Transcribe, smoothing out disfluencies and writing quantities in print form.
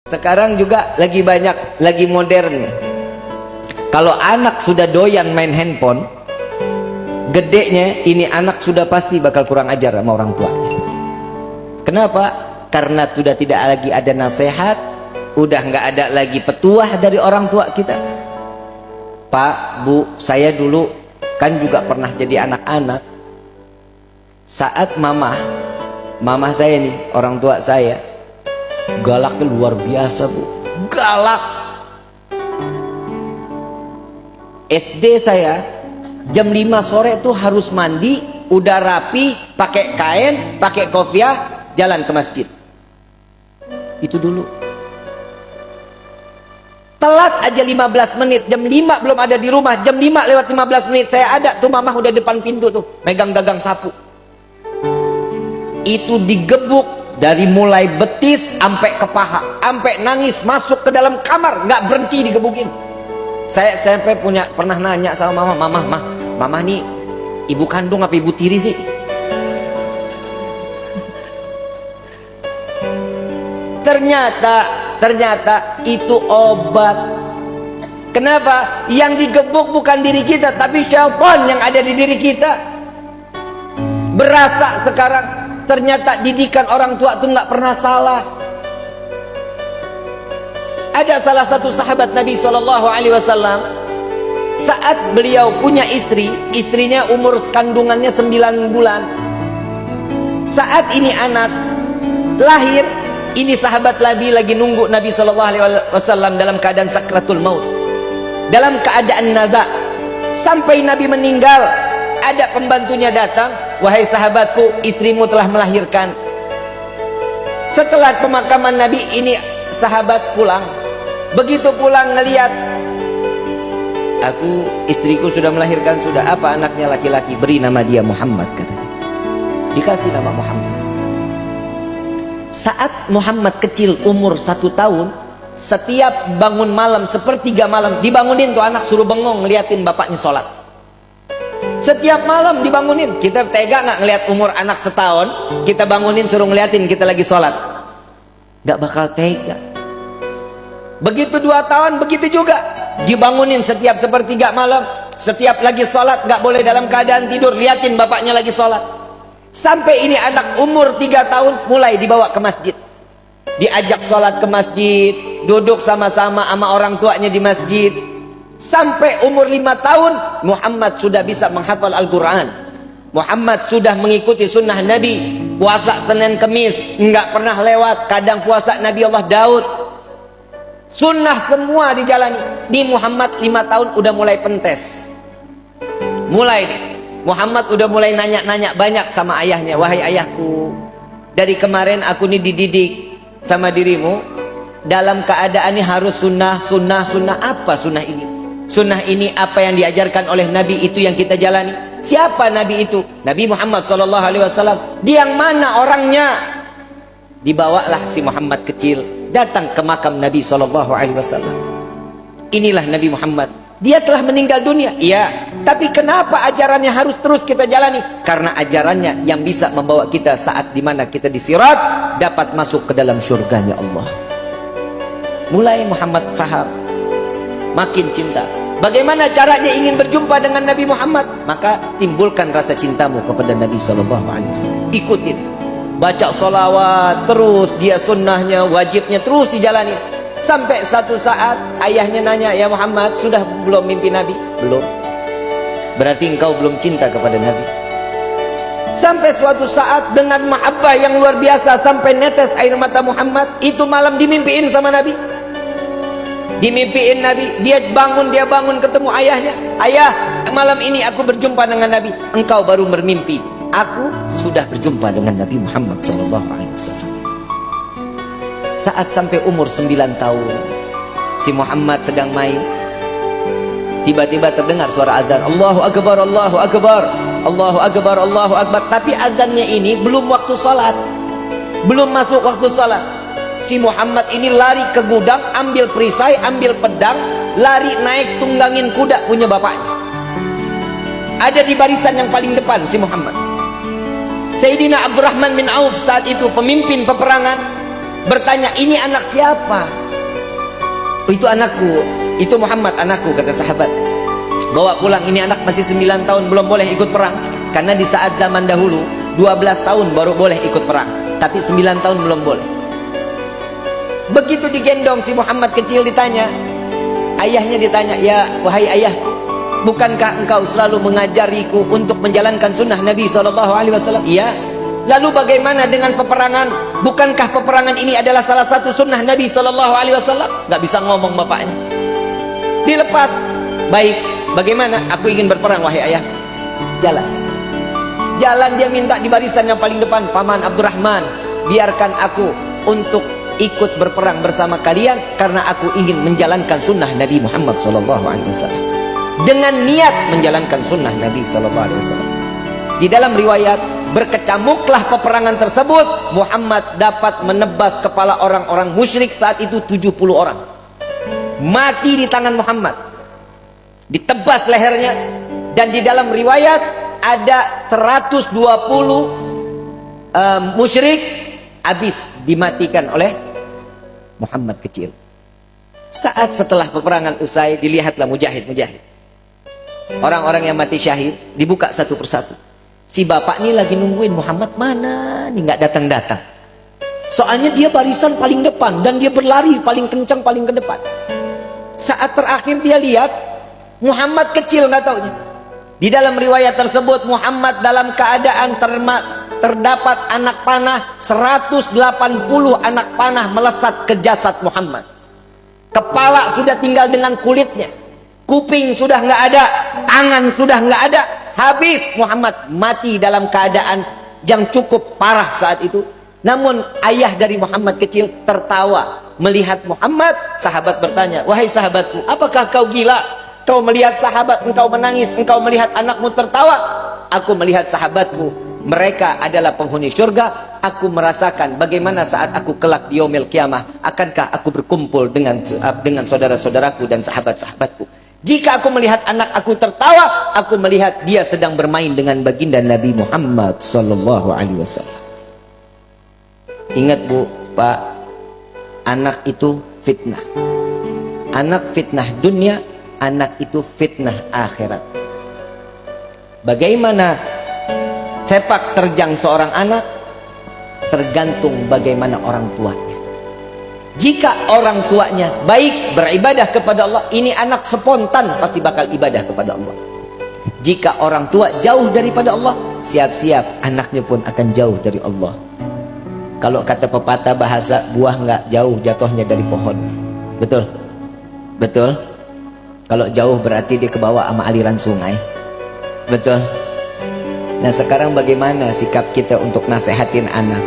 Sekarang juga lagi banyak, lagi modern. Kalau anak sudah doyan main handphone, gedenya ini anak sudah pasti bakal kurang ajar sama orang tuanya. Kenapa? Karena sudah tidak lagi ada nasihat, udah nggak ada lagi petuah dari orang tua kita. Pak, Bu, saya dulu kan juga pernah jadi anak-anak. Saat mama saya nih, orang tua saya, galaknya luar biasa, Bu. Galak. SD saya jam 5 sore tuh harus mandi, udah rapi, pakai kain, pakai kopiah, jalan ke masjid. Itu dulu. Telat aja 15 menit, jam 5 belum ada di rumah, jam 5 lewat 15 menit saya ada tuh, mamah udah depan pintu tuh, megang gagang sapu. Itu digebuk dari mulai betis sampai ke paha, sampai nangis masuk ke dalam kamar, nggak berhenti digebukin. Saya sampai pernah nanya sama mama nih ibu kandung apa ibu tiri sih? Ternyata itu obat. Kenapa? Yang digebuk bukan diri kita, tapi syaitan yang ada di diri kita. Berasa sekarang ternyata didikan orang tua itu nggak pernah salah. Ada salah satu sahabat Nabi SAW, saat beliau punya istri, istrinya umur kandungannya 9 bulan. Saat ini anak lahir, ini sahabat lagi nunggu Nabi SAW dalam keadaan sakratul maut, dalam keadaan naza. Sampai Nabi meninggal, ada pembantunya datang, wahai sahabatku, istrimu telah melahirkan. Setelah pemakaman Nabi, ini sahabat pulang. Begitu pulang ngelihat, istriku sudah melahirkan, sudah. Apa anaknya? Laki-laki. Beri nama dia Muhammad, katanya. Dikasih nama Muhammad. Saat Muhammad kecil umur 1 tahun, setiap bangun malam, sepertiga malam, dibangunin tuh anak, suruh bengong ngeliatin bapaknya sholat. Setiap malam dibangunin. Kita tega nggak ngeliat umur anak setahun, kita bangunin suruh ngeliatin kita lagi sholat? Nggak bakal tega. Begitu 2 tahun, begitu juga dibangunin setiap sepertiga malam, setiap lagi sholat, nggak boleh dalam keadaan tidur, liatin bapaknya lagi sholat. Sampai ini anak umur 3 tahun mulai dibawa ke masjid, diajak sholat ke masjid, duduk sama-sama sama orang tuanya di masjid. Sampai umur 5 tahun Muhammad sudah bisa menghafal Al-Quran. Muhammad sudah mengikuti sunnah Nabi. Puasa Senin Kemis nggak pernah lewat. Kadang puasa Nabi Allah Daud. Sunnah semua dijalani. Di Muhammad 5 tahun udah mulai pentes. Mulai nih, Muhammad udah mulai nanya-nanya banyak sama ayahnya. Wahai ayahku, dari kemarin aku nih dididik sama dirimu dalam keadaan ini harus sunnah. Apa sunnah ini? Sunnah ini apa yang diajarkan oleh Nabi, itu yang kita jalani. Siapa Nabi itu? Nabi Muhammad SAW. Dia yang mana orangnya? Dibawalah si Muhammad kecil datang ke makam Nabi SAW. Inilah Nabi Muhammad. Dia telah meninggal dunia, iya. Tapi kenapa ajarannya harus terus kita jalani? Karena ajarannya yang bisa membawa kita saat dimana kita di sirat dapat masuk ke dalam surganya Allah. Mulai Muhammad faham, makin cinta. Bagaimana caranya ingin berjumpa dengan Nabi Muhammad? Maka timbulkan rasa cintamu kepada Nabi SAW. Ikutin, baca sholawat terus, dia sunnahnya, wajibnya terus dijalani. Sampai satu saat ayahnya nanya, ya Muhammad, sudah belum mimpi Nabi? Belum. Berarti engkau belum cinta kepada Nabi. Sampai suatu saat dengan mahabbah yang luar biasa, sampai netes air mata Muhammad, itu malam dimimpiin sama Nabi. Dimimpiin Nabi, dia bangun ketemu ayahnya. Ayah, malam ini aku berjumpa dengan Nabi. Engkau baru bermimpi, aku sudah berjumpa dengan Nabi Muhammad SAW. Saat sampai umur 9 tahun, si Muhammad sedang main, tiba-tiba terdengar suara azan. Allahu Akbar, Allahu Akbar, Allahu Akbar, Allahu Akbar. Tapi azannya ini belum waktu salat, belum masuk waktu salat. Si Muhammad ini lari ke gudang, ambil perisai, ambil pedang, lari naik tunggangin kuda punya bapaknya. Ada di barisan yang paling depan si Muhammad. Sayyidina Abdurrahman bin Auf saat itu pemimpin peperangan. Bertanya, ini anak siapa? Oh, itu anakku, itu Muhammad anakku, kata sahabat. Bawa pulang, ini anak masih 9 tahun belum boleh ikut perang. Karena di saat zaman dahulu 12 tahun baru boleh ikut perang, tapi 9 tahun belum boleh. Begitu digendong si Muhammad kecil, ditanya, ayahnya ditanya, ya wahai ayah, bukankah engkau selalu mengajariku untuk menjalankan sunnah Nabi SAW? Iya. Lalu bagaimana dengan peperangan? Bukankah peperangan ini adalah salah satu sunnah Nabi SAW? Gak bisa ngomong bapaknya. Dilepas. Baik, bagaimana? Aku ingin berperang wahai ayah. Jalan. Jalan dia minta di barisan yang paling depan. Paman Abdurrahman, biarkan aku untuk ikut berperang bersama kalian, karena aku ingin menjalankan sunnah Nabi Muhammad SAW. Dengan niat menjalankan sunnah Nabi SAW. Di dalam riwayat, berkecamuklah peperangan tersebut. Muhammad dapat menebas kepala orang-orang musyrik saat itu 70 orang. Mati di tangan Muhammad, ditebas lehernya. Dan di dalam riwayat ada 120 musyrik habis dimatikan oleh Muhammad kecil. Saat setelah peperangan usai, dilihatlah mujahid-mujahid, orang-orang yang mati syahid, dibuka satu persatu. Si bapak ini lagi nungguin Muhammad mana nih, nggak datang-datang. Soalnya dia barisan paling depan dan dia berlari paling kencang paling ke depan. Saat terakhir dia lihat Muhammad kecil, nggak taunya. Di dalam riwayat tersebut, Muhammad dalam keadaan terdapat anak panah, 180 anak panah melesat ke jasad Muhammad. Kepala sudah tinggal dengan kulitnya, kuping sudah nggak ada, tangan sudah nggak ada. Habis Muhammad mati dalam keadaan yang cukup parah saat itu. Namun ayah dari Muhammad kecil tertawa melihat Muhammad. Sahabat bertanya, wahai sahabatku, apakah kau gila? Kau melihat sahabat engkau menangis, engkau melihat anakmu tertawa. Aku melihat sahabatku, mereka adalah penghuni surga. Aku merasakan bagaimana saat aku kelak di yaumil qiyamah, akankah aku berkumpul dengan saudara-saudaraku dan sahabat-sahabatku. Jika aku melihat anak aku tertawa, aku melihat dia sedang bermain dengan baginda Nabi Muhammad SAW. Ingat Bu, Pak, anak itu fitnah. Anak fitnah dunia, anak itu fitnah akhirat. Bagaimana sepak terjang seorang anak tergantung bagaimana orang tuanya. Jika orang tuanya baik, beribadah kepada Allah, ini anak spontan pasti bakal ibadah kepada Allah. Jika orang tua jauh daripada Allah, siap-siap anaknya pun akan jauh dari Allah. Kalau kata pepatah bahasa, buah nggak jauh jatuhnya dari pohon. Betul? Betul? Kalau jauh berarti dia kebawa sama aliran sungai. Betul? Nah sekarang bagaimana sikap kita untuk nasehatin anak?